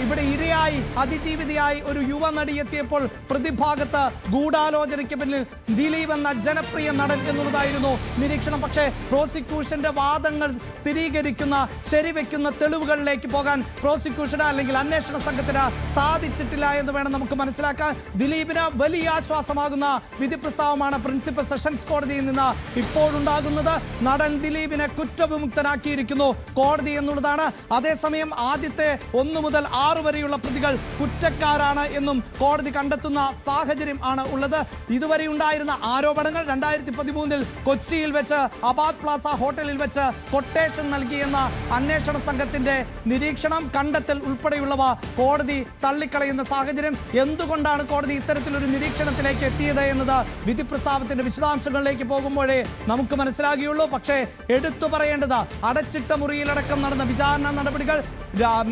ഇവിടെ ഇരയായി അതിജീവിതയായി ഒരു യുവ നടി എത്തിയപ്പോൾ പ്രതിഭാഗത്ത് ഗൂഢാലോചനയ്ക്ക് പിന്നിൽ ദിലീപ് എന്ന ജനപ്രിയ നടൻ എന്നുള്ളതായിരുന്നു നിരീക്ഷണം. പക്ഷേ പ്രോസിക്യൂഷന്റെ വാദങ്ങൾ സ്ഥിരീകരിക്കുന്ന ശരിവെക്കുന്ന തെളിവുകളിലേക്ക് പോകാൻ പ്രോസിക്യൂഷന് അല്ലെങ്കിൽ അന്വേഷണ സംഘത്തിന് സാധിച്ചിട്ടില്ല എന്ന് വേണം നമുക്ക് മനസ്സിലാക്കാൻ. ദിലീപിന് വലിയ ആശ്വാസമാകുന്ന വിധി പ്രസ്താവമാണ് പ്രിൻസിപ്പൽ സെഷൻസ് കോടതിയിൽ നിന്ന് ഇപ്പോഴുണ്ടാകുന്നത്. നടൻ ദിലീപിനെ കുറ്റവിമുക്തനാക്കിയിരിക്കുന്നു കോടതി എന്നുള്ളതാണ്. അതേസമയം ആദ്യത്തെ 1 മുതൽ 6 വരെയുള്ള പ്രതികൾ കുറ്റക്കാരാണ് എന്നും കോടതി കണ്ടെത്തുന്ന സാഹചര്യം ആണ് ഉള്ളത്. ഇതുവരെ ഉണ്ടായിരുന്ന ആരോപണങ്ങൾ 2013 കൊച്ചിയിൽ വെച്ച് അബാദ് പ്ലാസ ഹോട്ടലിൽ വെച്ച് കൊട്ടേഷൻ നൽകിയെന്ന അന്വേഷണ സംഘത്തിന്റെ നിരീക്ഷണം കണ്ടെത്തൽ ഉൾപ്പെടെയുള്ളവ കോടതി തള്ളിക്കളയുന്ന സാഹചര്യം. എന്തുകൊണ്ടാണ് കോടതി ഇത്തരത്തിലൊരു നിരീക്ഷണത്തിലേക്ക് എത്തിയത് എന്നത് വിധി പ്രസ്താവത്തിന്റെ വിശദാംശങ്ങളിലേക്ക് പോകുമ്പോഴേ നമുക്ക് മനസ്സിലാകുകയുള്ളൂ. പക്ഷേ എടുത്തു പറയേണ്ടത് അടച്ചിട്ട മുറിയിലടക്കം നടന്ന വിചാരണ നടപടികൾ,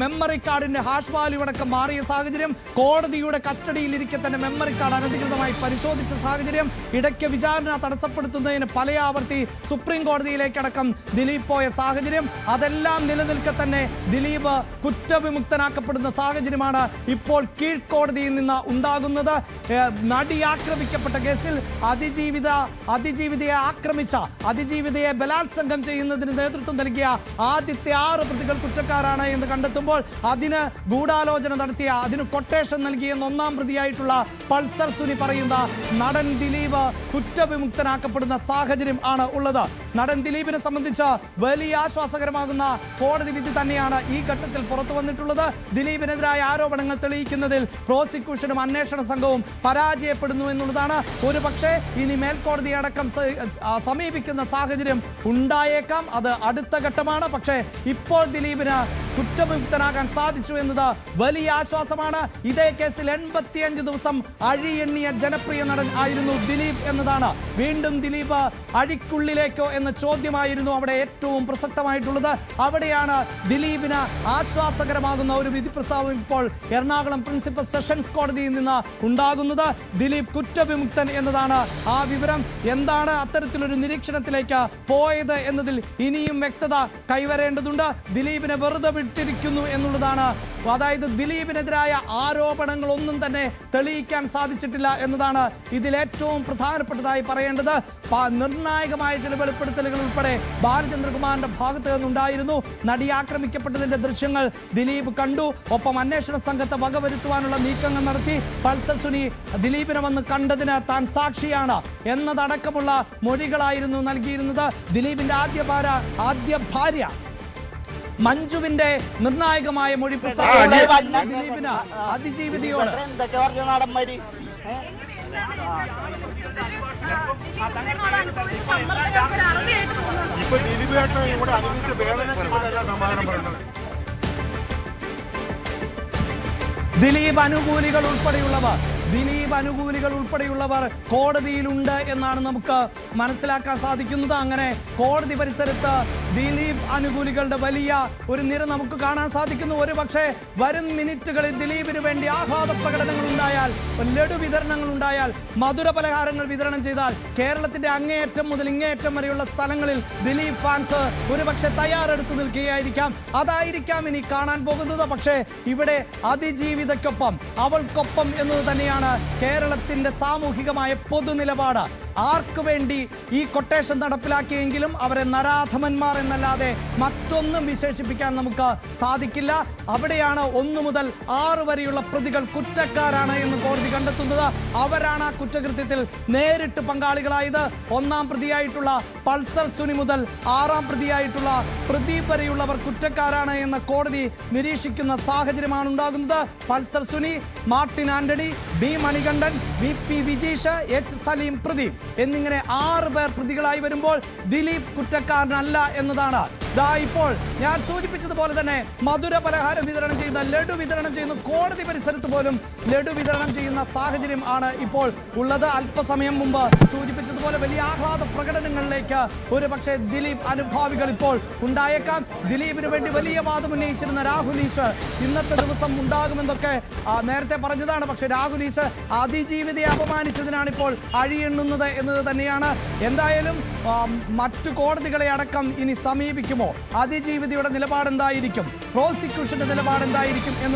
മെമ്മറി കാർഡിന്റെ ഹാഷ് വാല്യൂ അടക്കം മാറിയ സാഹചര്യം, കോടതിയുടെ കസ്റ്റഡിയിലിരിക്കെ തന്നെ മെമ്മറി കാർഡ് അനധികൃതമായി പരിശോധിച്ച സാഹചര്യം, ഇടയ്ക്ക് വിചാരണ തടസ്സപ്പെടുത്തുന്നതിന് പലയാവർത്തി സുപ്രീം കോടതിയിലേക്കടക്കം ദിലീപ് പോയ സാഹചര്യം, അതെല്ലാം നിലനിൽക്കെ തന്നെ ദിലീപ് കുറ്റവിമുക്തനാക്കപ്പെടുന്ന സാഹചര്യമാണ് ഇപ്പോൾ കീഴ്ക്കോടതിയിൽ നിന്ന് ഉണ്ടാകുന്നത്. നടി ആക്രമിക്കപ്പെട്ട കേസിൽ അതിജീവിതയെ ആക്രമിച്ച അതിജീവിതയെ ബലാത്സംഗം ചെയ്യുന്നതിന് നേതൃത്വം നൽകിയ ആദ്യത്തെ 6 പ്രതികൾ കുറ്റക്കാരാണ് എന്ന് കണ്ടെത്തുമ്പോൾ അതിന് ഗൂഢാലോചന നടത്തിയ, അതിന് കൊട്ടേഷൻ നൽകിയെന്ന് 1-ാം പ്രതിയായിട്ടുള്ള പൾസർ സുനി പറയുന്ന നടൻ ദിലീപ് കുറ്റവിമുക്തനാക്കപ്പെടുന്ന സാഹചര്യം ആണ് ഉള്ളത്. നടൻ ദിലീപിനെ സംബന്ധിച്ച് വലിയ ആശ്വാസകരമാകുന്ന കോടതി വിധി തന്നെയാണ് ഈ ഘട്ടത്തിൽ പുറത്തു വന്നിട്ടുള്ളത്. ദിലീപിനെതിരായ ആരോപണങ്ങൾ തെളിയിക്കുന്നതിൽ പ്രോസിക്യൂഷനും അന്വേഷണ സംഘവും പരാജയപ്പെടുന്നു എന്നുള്ളതാണ്. ഒരു പക്ഷേ ഇനി മേൽക്കോടതി അടക്കം സമീപിക്കുന്ന സാഹചര്യം ഉണ്ടായേക്കാം. അത് അടുത്ത ഘട്ടമാണ്. പക്ഷേ ഇപ്പോൾ ദിലീപിന് കുറ്റവിമുക്തനാകാൻ സാധിച്ചു എന്നത് വലിയ ആശ്വാസമാണ്. ഇതേ കേസിൽ 85 ദിവസം അഴിയെണ്ണിയ ജനപ്രിയ നടൻ ആയിരുന്നു ദിലീപ് എന്നതാണ്. വീണ്ടും ദിലീപ് അഴിക്കുള്ളിലേക്കോ എന്ന ചോദ്യമായിരുന്നു അവിടെ ഏറ്റവും പ്രസക്തമായിട്ടുള്ളത്. അവിടെയാണ് ദിലീപിന് ആശ്വാസകരമാകുന്ന ഒരു വിധി പ്രസ്താവം ഇപ്പോൾ എറണാകുളം പ്രിൻസിപ്പൽ സെഷൻസ് കോടതിയിൽ നിന്ന് ഉണ്ടാകുന്നത്. ദിലീപ് കുറ്റവിമുക്തൻ എന്നതാണ് ആ വിവരം. എന്താണ് അത്തരത്തിലൊരു നിരീക്ഷണത്തിലേക്ക് പോയത് എന്നതിൽ ഇനിയും വ്യക്തത കൈവരേണ്ടതുണ്ട്. ദിലീപിനെ വെറുതെ വിട്ടിരിക്കുന്നു എന്നുള്ളതാണ്. അതായത് ദിലീപിനെതിരായ ആരോപണങ്ങളൊന്നും തന്നെ തെളിയിക്കാൻ സാധിച്ചിട്ടില്ല എന്നതാണ് ഇതിലേറ്റവും പ്രധാനപ്പെട്ടതായി പറയേണ്ടത്. നിർണായകമായ ചില വെളിപ്പെടുത്തലുകൾ ഉൾപ്പെടെ ബാലചന്ദ്രകുമാറിന്റെ ഭാഗത്ത് നിന്നുണ്ടായിരുന്നു. നടി ആക്രമിക്കപ്പെട്ടതിന്റെ ദൃശ്യങ്ങൾ ദിലീപ് കണ്ടു. ഒപ്പം അന്വേഷണ സംഘത്തെ വകവരുത്തുവാനുള്ള നീക്കങ്ങൾ നടത്തി. പൾസർ സുനി ദിലീപിനെ വന്ന് കണ്ടതിന് താൻ സാക്ഷിയാണ് എന്നതടക്കമുള്ള മൊഴികളായിരുന്നു നൽകിയിരുന്നത്. ദിലീപിന്റെ ആദ്യ ഭാര്യ മഞ്ജുവിന്റെ നിർണായകമായ മൊഴി പ്രസ്താവന ദിലീപിന് അതിജീവിതയോട് ദിലീപ് അനുകൂലികൾ ഉൾപ്പെടെയുള്ളവർ കോടതിയിലുണ്ട് എന്നാണ് നമുക്ക് മനസ്സിലാക്കാൻ സാധിക്കുന്നത്. അങ്ങനെ കോടതി പരിസരത്ത് ദിലീപ് അനുകൂലികളുടെ വലിയ ഒരു നിര നമുക്ക് കാണാൻ സാധിക്കുന്നു. ഒരു പക്ഷേ വരും മിനിറ്റുകളിൽ ദിലീപിന് വേണ്ടി ആഹ്ലാദ പ്രകടനങ്ങൾ ഉണ്ടായാൽ, ലഡു വിതരണങ്ങൾ ഉണ്ടായാൽ, മധുര പലഹാരങ്ങൾ വിതരണം ചെയ്താൽ കേരളത്തിന്റെ അങ്ങേയറ്റം മുതൽ ഇങ്ങേയറ്റം വരെയുള്ള സ്ഥലങ്ങളിൽ ദിലീപ് ഫാൻസ് ഒരു പക്ഷേ തയ്യാറെടുത്ത് നിൽക്കുകയായിരിക്കാം. അതായിരിക്കാം ഇനി കാണാൻ പോകുന്നത്. പക്ഷേ ഇവിടെ അതിജീവിതയ്ക്കൊപ്പം അവൾക്കൊപ്പം എന്നത് തന്നെയാണ് കേരളത്തിന്റെ സാമൂഹികമായ പൊതുനിലപാട്. ആർക്കു വേണ്ടി ഈ കൊട്ടേഷൻ നടപ്പിലാക്കിയെങ്കിലും അവരെ നരാധമന്മാർ എന്നല്ലാതെ മറ്റൊന്നും വിശേഷിപ്പിക്കാൻ നമുക്ക് സാധിക്കില്ല. അവിടെയാണ് 1 മുതൽ 6 വരെയുള്ള പ്രതികൾ കുറ്റക്കാരാണ് എന്ന് കോടതി കണ്ടെത്തുന്നത്. അവരാണ് ആ കുറ്റകൃത്യത്തിൽ നേരിട്ട് പങ്കാളികളായത്. 1-ാം പ്രതിയായിട്ടുള്ള പൾസർ സുനി മുതൽ 6-ാം പ്രതിയായിട്ടുള്ള പ്രദീപ് വരെയുള്ളവർ കുറ്റക്കാരാണ് എന്ന് കോടതി നിരീക്ഷിക്കുന്ന സാഹചര്യമാണ് ഉണ്ടാകുന്നത്. Pulsar Suni, Martin Antony, B Manikandan, VP Vijeesh, H Saleem, Pradeep എന്നിങ്ങനെ 6 പേർ പ്രതികളായി വരുമ്പോൾ ദിലീപ് കുറ്റക്കാരനല്ല എന്നതാണ്. ഇപ്പോൾ ഞാൻ സൂചിപ്പിച്ചതുപോലെ തന്നെ മധുര പലഹാരം വിതരണം ചെയ്യുന്ന, ലഡു വിതരണം ചെയ്യുന്ന, കോടതി പരിസരത്ത് പോലും ലഡു വിതരണം ചെയ്യുന്ന സാഹചര്യം ആണ് ഇപ്പോൾ ഉള്ളത്. അല്പസമയം മുമ്പ് സൂചിപ്പിച്ചതുപോലെ വലിയ ആഹ്ലാദ പ്രകടനങ്ങളിലേക്ക് ഒരു പക്ഷേ ദിലീപ് അനുഭാവികൾ ഇപ്പോൾ ഉണ്ടായേക്കാം. ദിലീപിന് വേണ്ടി വലിയ വാദം ഉന്നയിച്ചിരുന്ന രാഹുൽ ഈശ്വർ ഇന്നത്തെ ദിവസം ഉണ്ടാകുമെന്നൊക്കെ നേരത്തെ പറഞ്ഞതാണ്. പക്ഷെ രാഹുൽ ഈശ്വർ അതിജീവിതയെ അപമാനിച്ചതിനാണ് ഇപ്പോൾ അഴിയെണ്ണുന്നത് എന്നത് തന്നെയാണ്. എന്തായാലും മറ്റു കോടതികളെ അടക്കം ഇനി സമീപിക്കുമോ, അതിജീവിതയുടെ നിലപാടെന്തായിരിക്കും, പ്രോസിക്യൂഷന്റെ നിലപാടെന്തായിരിക്കും എന്ന്